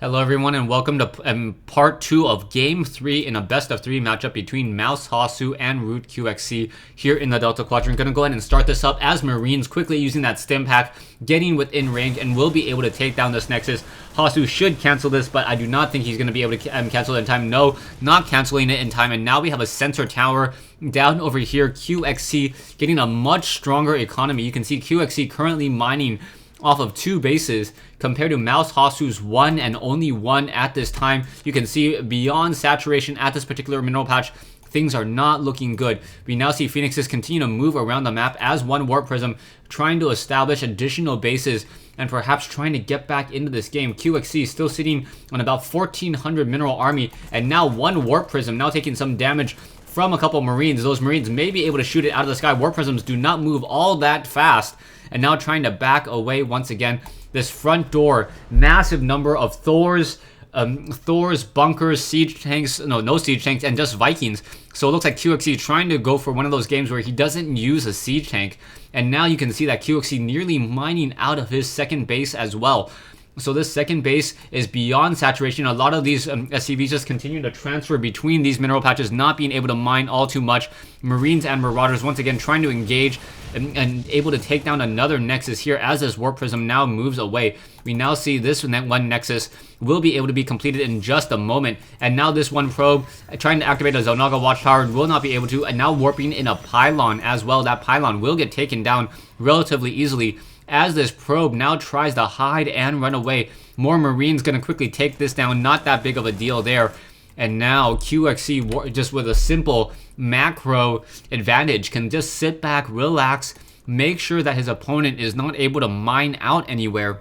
Hello everyone and welcome to part 2 of Game 3 in a best of 3 matchup between Mouz, Hasu, and Root QXC here in the Delta Quadrant. Gonna go ahead and start this up as Marines quickly using that stim pack, getting within range, and will be able to take down this Nexus. Hasu should cancel this, but I do not think he's going to be able to cancel it in time. No, not canceling it in time, and now we have a sensor tower down over here. QXC getting a much stronger economy. You can see QXC currently mining off of 2 bases compared to Mouz Hasu's 1 and only 1 at this time. You can see beyond saturation at this particular mineral patch, things are not looking good. We now see Phoenixes continue to move around the map as one Warp Prism, trying to establish additional bases and perhaps trying to get back into this game. QXC still sitting on about 1,400 mineral army, and now one Warp Prism now taking some damage from a couple Marines. Those Marines may be able to shoot it out of the sky. Warp Prisms do not move all that fast, and now trying to back away once again. This front door, massive number of Thors, bunkers, siege tanks, no siege tanks, and just Vikings. So it looks like QXC trying to go for one of those games where he doesn't use a siege tank. And now you can see that QXC nearly mining out of his second base as well. So this second base is beyond saturation. A lot of these SCVs just continue to transfer between these mineral patches, not being able to mine all too much. Marines and Marauders once again trying to engage and able to take down another Nexus here as this Warp Prism now moves away. We now see this one Nexus will be able to be completed in just a moment. And now this one probe trying to activate a Zonaga Watchtower will not be able to. And now warping in a pylon as well. That pylon will get taken down relatively easily as this probe now tries to hide and run away. More Marines going to quickly take this down. Not that big of a deal there. And now QXC, just with a simple macro advantage, can just sit back, relax, make sure that his opponent is not able to mine out anywhere,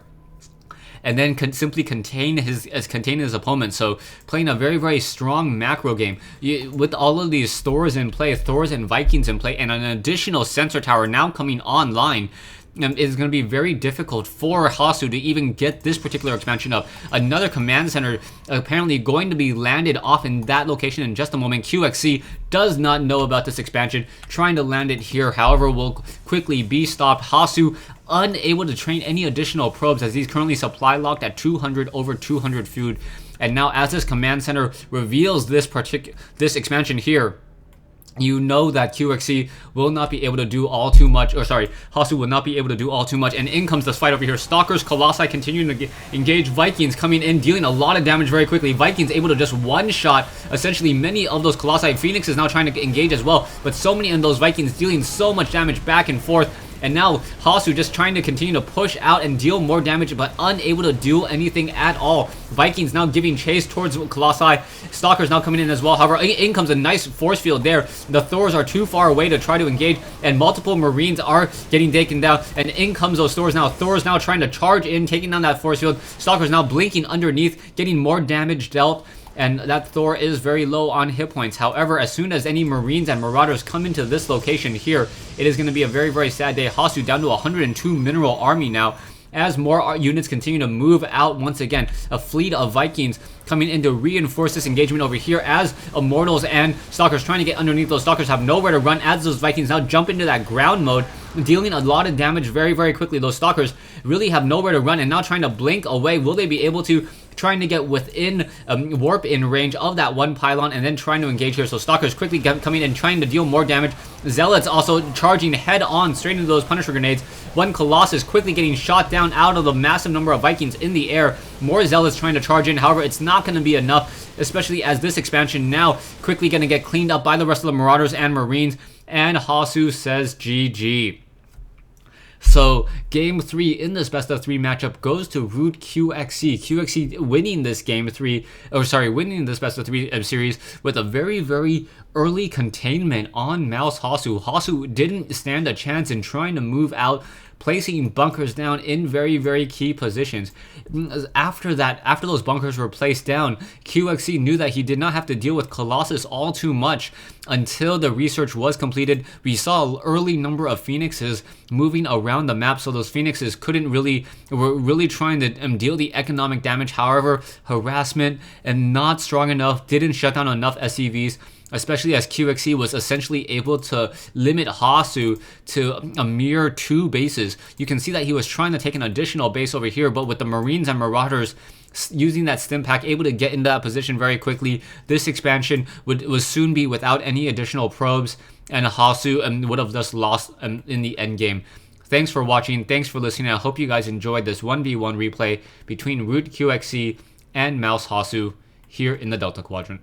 and then simply contain his opponent. So playing a very, very strong macro game with all of these Thors in play, Thors and Vikings in play, and an additional sensor tower now coming online. It's going to be very difficult for Hasu to even get this particular expansion up. Another command center apparently going to be landed off in that location in just a moment. QXC does not know about this expansion, trying to land it here, however, will quickly be stopped. Hasu unable to train any additional probes as he's currently supply locked at 200 over 200 food. And now as this command center reveals this expansion here, you know that QXC will not be able to do all too much, or sorry, Hasu will not be able to do all too much, and in comes this fight over here. Stalkers, Colossi continuing to engage. Vikings coming in, dealing a lot of damage very quickly. Vikings able to just one-shot essentially many of those Colossi. Phoenix is now trying to engage as well, but so many of those Vikings dealing so much damage back and forth. And now Hasu just trying to continue to push out and deal more damage, but unable to do anything at all. Vikings now giving chase towards Colossi. Stalkers now coming in as well. However, in comes a nice force field there. The Thors are too far away to try to engage, and multiple Marines are getting taken down. And in comes those Thors now. Thors now trying to charge in, taking down that force field. Stalkers now blinking underneath, getting more damage dealt. And that Thor is very low on hit points. However, as soon as any Marines and Marauders come into this location here, it is going to be a very, very sad day. Hasu down to 102 mineral army now, as more units continue to move out once again. A fleet of Vikings coming in to reinforce this engagement over here as Immortals and Stalkers trying to get underneath. Those Stalkers have nowhere to run as those Vikings now jump into that ground mode, dealing a lot of damage very, very quickly. Those Stalkers really have nowhere to run and now trying to blink away. Will they be able to? Trying to get within warp in range of that one pylon and then trying to engage here. So Stalkers quickly coming in, trying to deal more damage. Zealots also charging head on straight into those Punisher grenades. One Colossus quickly getting shot down out of the massive number of Vikings in the air. More Zealots trying to charge in. However, it's not going to be enough, especially as this expansion now quickly going to get cleaned up by the rest of the Marauders and Marines. And Hasu says GG. So game 3 in this best of 3 matchup goes to Root QXC. QXC winning this winning this best of 3 series with a very, very early containment on Mouz Hasu. Hasu didn't stand a chance in trying to move out, placing bunkers down in very, very key positions. After those bunkers were placed down, QXC knew that he did not have to deal with Colossus all too much until the research was completed. We saw an early number of Phoenixes moving around the map, so those Phoenixes were really trying to deal the economic damage. However, harassment and not strong enough, didn't shut down enough SCVs. especially as QXC was essentially able to limit Hasu to a mere 2 bases. You can see that he was trying to take an additional base over here, but with the Marines and Marauders using that stim pack, able to get into that position very quickly, this expansion would soon be without any additional probes, and Hasu would have just lost in the end game. Thanks for watching. Thanks for listening. I hope you guys enjoyed this 1v1 replay between Root QXC and Mouz Hasu here in the Delta Quadrant.